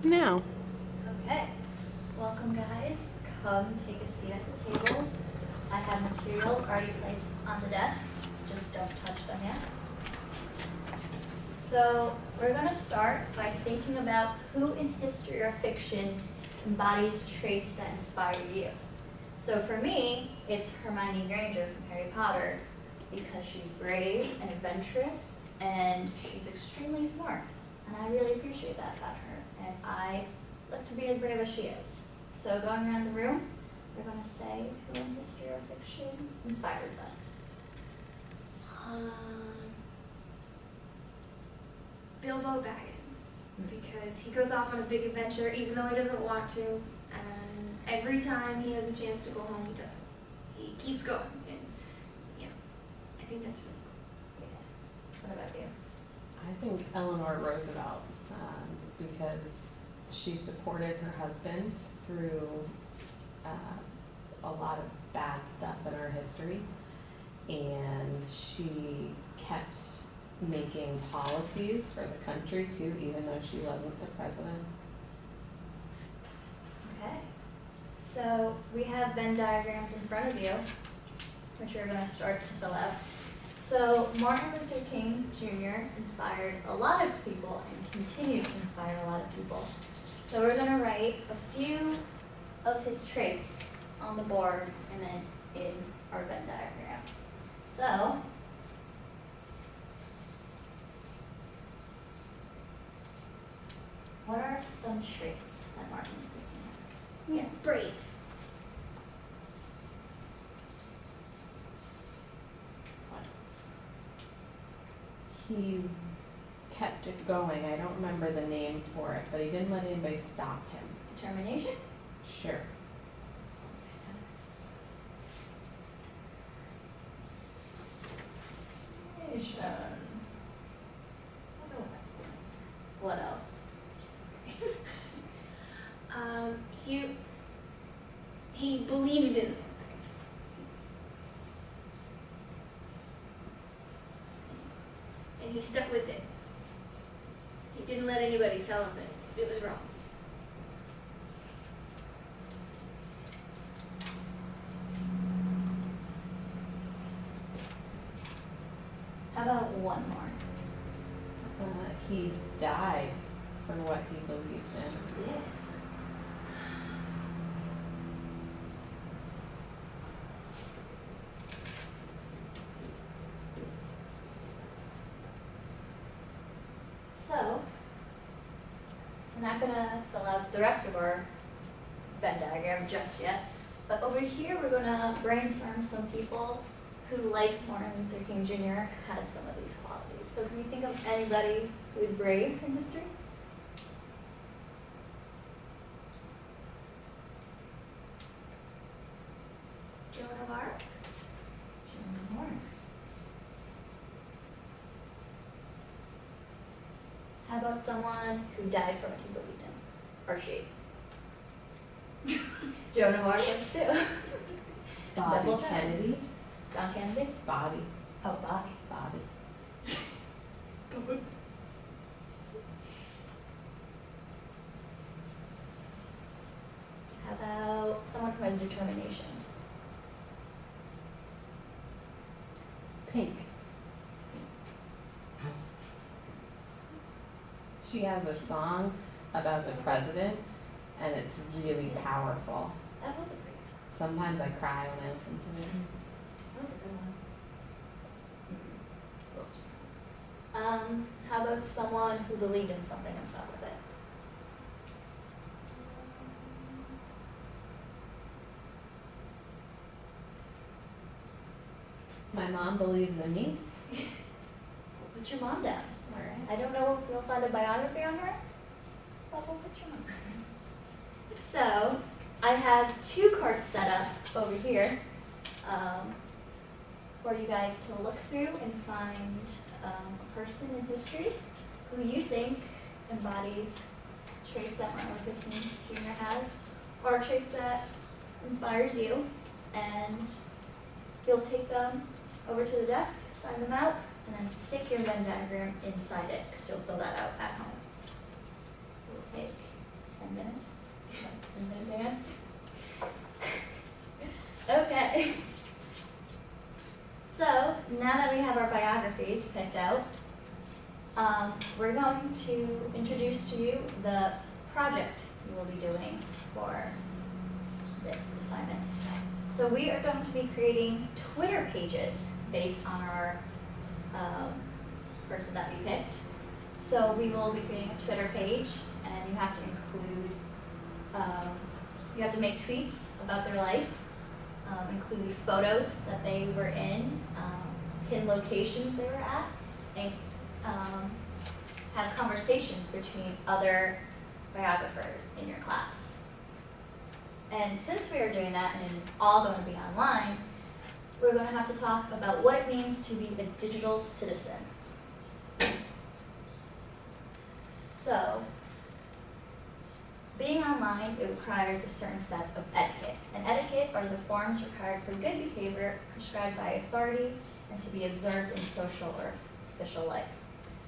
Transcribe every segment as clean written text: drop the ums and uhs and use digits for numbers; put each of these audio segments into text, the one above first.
now. Okay, welcome guys. Come take a seat at the tables. I have materials already placed on the desks, just don't touch them yet. So we're going to start by thinking about who in history or fiction embodies traits that inspire you. So for me, it's Hermione Granger from Harry Potter because she's brave and adventurous and she's extremely smart. And I really appreciate that about her. And I look to be as brave as she is. So going around the room, we're going to say who in history or fiction inspires us. Bilbo Baggins, because he goes off on a big adventure even though he doesn't want to, and every time he has a chance to go home, he doesn't. He keeps going, and I think that's really cool. Yeah. What about you? I think Eleanor Roosevelt, because she supported her husband through a lot of bad stuff in our history, and she kept making policies for the country too, even though she wasn't the president. Okay. So we have Venn diagrams in front of you, which we're going to start to fill out. So Martin Luther King Jr. inspired a lot of people and continues to inspire a lot of people. So we're going to write a few of his traits on the board and then in our Venn diagram. So what are some traits that Martin Luther King has? Yeah, brave. What else? He kept it going. I don't remember the name for it, but he didn't let anybody stop him. Determination? Sure. What else? He believed in something. And he stuck with it. He didn't let anybody tell him that it was wrong. How about one more? He died for what he believed in. Yeah. So, I'm not going to fill out the rest of our Venn diagram just yet, but over here we're going to brainstorm some people who, like Martin Luther King Jr., has some of these qualities. So can you think of anybody who's brave in history? Joan of Arc? Joan of Arc. How about someone who died for what he believed in? Or she? Joan of Arc works too. Bobby Double check. Kennedy. John Kennedy? Bobby. Oh, Bobby. Bobby. How about someone who has determination? Pink. She has a song about the president, and it's really powerful. That was a great Sometimes I cry when I listen to it. That was a good one. How about someone who believed in something and stuck with it? My mom believes in me. Put your mom down. All right. I don't know if you'll find a biography on her, but we'll put your mom down. So I have two cards set up over here for you guys to look through and find a person in history who you think embodies traits that Martin Luther King Jr. has, or traits that inspires you, and you'll take them over to the desk, sign them out, and then stick your Venn diagram inside it, because you'll fill that out at home. So we'll take Okay. So now that we have our biographies picked out, we're going to introduce to you the project you will be doing for this assignment. So we are going to be creating Twitter pages based on our person that we picked. So we will be creating a Twitter page, and you have to include, you have to make tweets about their life, include photos that they were in, pin locations they were at, and have conversations between other biographers in your class. And since we are doing that, and it is all going to be online, we're going to have to talk about what it means to be a digital citizen. So, being online, it requires a certain set of etiquette. And etiquette are the forms required for good behavior prescribed by authority and to be observed in social or official life.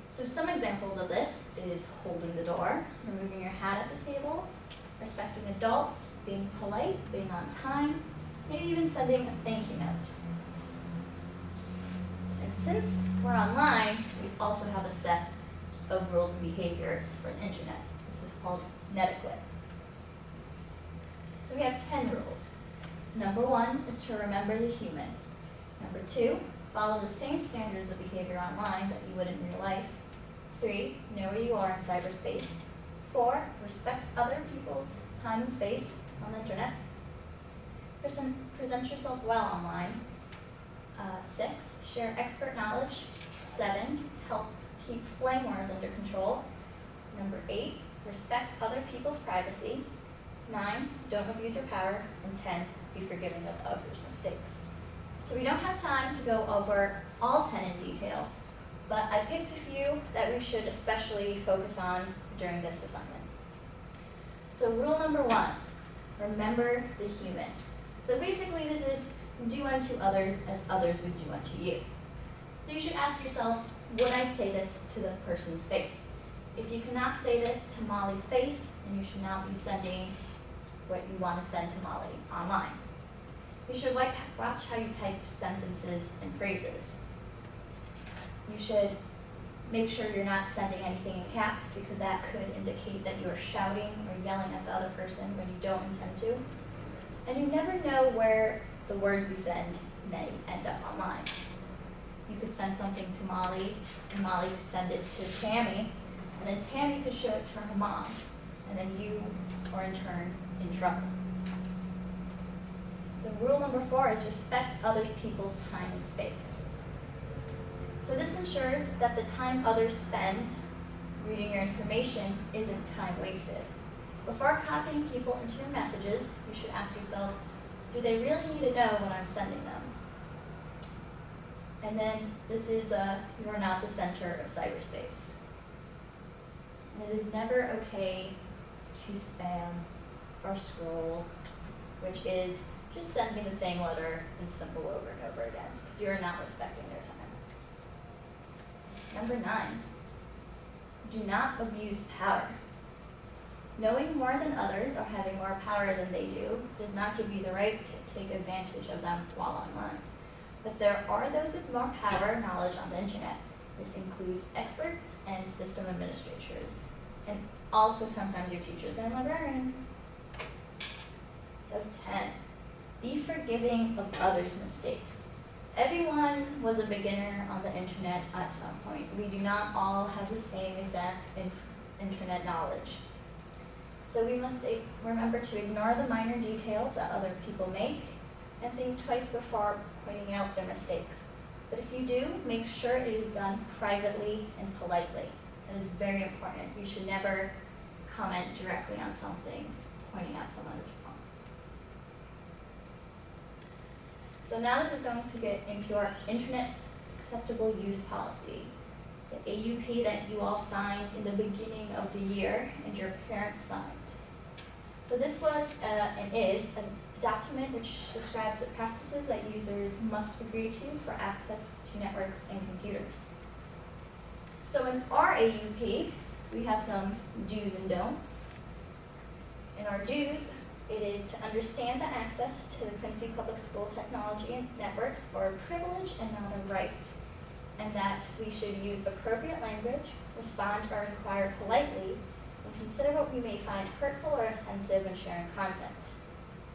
So some examples of this is holding the door, removing your hat at the table, respecting adults, being polite, being on time, maybe even sending a thank you note. And since we're online, we also have a set of rules and behaviors for the internet. This is called netiquette. So we have 10 rules. Number 1 is to remember the human. Number 2, follow the same standards of behavior online that you would in real life. 3, know where you are in cyberspace. 4, respect other people's time and space on the internet. Present yourself well online. 6, share expert knowledge. 7, help keep flame wars under control. Number 8, respect other people's privacy. 9, don't abuse your power. And 10, be forgiving of others' mistakes. So we don't have time to go over all 10 in detail, but I picked a few that we should especially focus on during this assignment. So rule number 1, remember the human. So basically this is do unto others as others would do unto you. So you should ask yourself, would I say this to the person's face? If you cannot say this to Molly's face, then you should not be sending what you want to send to Molly online. You should watch how you type sentences and phrases. You should make sure you're not sending anything in caps, because that could indicate that you are shouting or yelling at the other person when you don't intend to. And you never know where the words you send may end up online. You could send something to Molly, and Molly could send it to Tammy, and then Tammy could show it to her mom, and then you are in turn in trouble. So rule number 4 is respect other people's time and space. So this ensures that the time others spend reading your information isn't time wasted. Before copying people into your messages, you should ask yourself, do they really need to know what I'm sending them? And then this is you are not the center of cyberspace. And it is never okay to spam or scroll, which is just sending the same letter in symbol over and over again, because you are not respecting their time. Number 9, do not abuse power. Knowing more than others or having more power than they do does not give you the right to take advantage of them while online. But there are those with more power and knowledge on the internet. This includes experts and system administrators, and also sometimes your teachers and librarians. So 10, be forgiving of others' mistakes. Everyone was a beginner on the internet at some point. We do not all have the same exact internet knowledge. So we must remember to ignore the minor details that other people make and think twice before pointing out their mistakes. But if you do, make sure it is done privately and politely. That is very important. You should never comment directly on something, pointing out someone is wrong. So now this is going to get into our Internet Acceptable Use Policy, the AUP that you all signed in the beginning of the year and your parents signed. So this was and is a document which describes the practices that users must agree to for access to networks and computers. So in our AUP, we have some do's and don'ts. In our do's, It is to understand that access to the Quincy Public School technology and networks are a privilege and not a right, and that we should use appropriate language, respond or inquire politely, and consider what we may find hurtful or offensive when sharing content.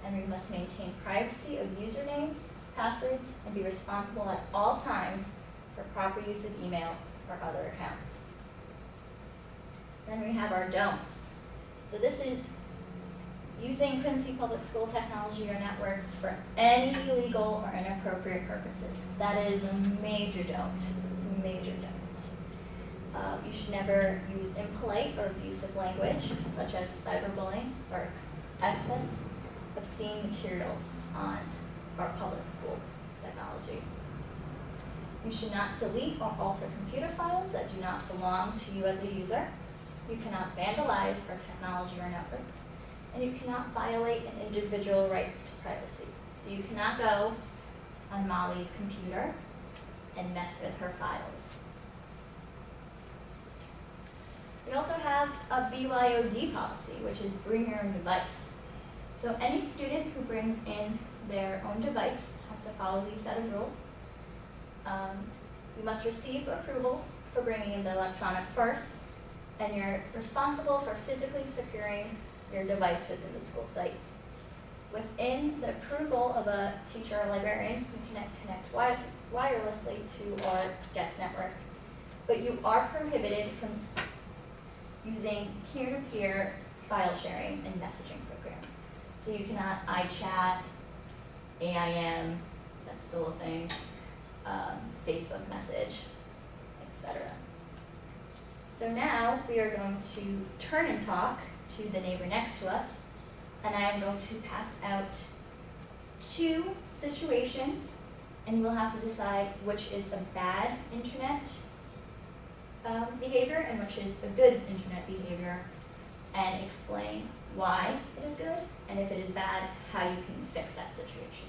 And we must maintain privacy of usernames, passwords, and be responsible at all times for proper use of email or other accounts. Then we have our don'ts. So this is using Quincy Public School technology or networks for any illegal or inappropriate purposes. That is a major don't, major don't. You should never use impolite or abusive language, such as cyberbullying or access obscene materials on our public school technology. You should not delete or alter computer files that do not belong to you as a user. You cannot vandalize our technology or networks. And you cannot violate an individual rights to privacy. So you cannot go on Molly's computer and mess with her files. We also have a BYOD policy, which is bring your own device. So any student who brings in their own device has to follow these set of rules. You must receive approval for bringing in the electronic first, and you're responsible for physically securing your device within the school site. Within the approval of a teacher or librarian, you can connect wirelessly to our guest network, but you are prohibited from using peer-to-peer file sharing and messaging programs. So you cannot iChat, AIM, that's still a thing, Facebook message, etc. So now we are going to turn and talk to the neighbor next to us, and I am going to pass out 2 situations, and you will have to decide which is a bad internet behavior and which is a good internet behavior, and explain why it is good, and if it is bad, how you can fix that situation.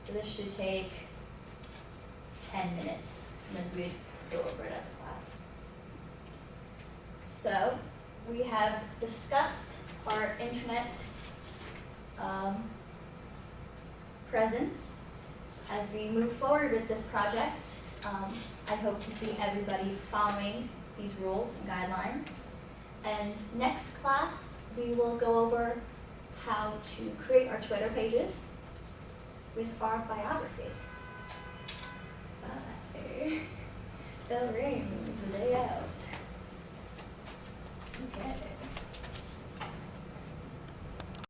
So this should take 10 minutes, and then we'd go over it as a class. So we have discussed our internet presence. As we move forward with this project, I hope to see everybody following these rules and guidelines. And next class, we will go over how to create our Twitter pages with our biography. Bye. Bell rings, the day out. Okay.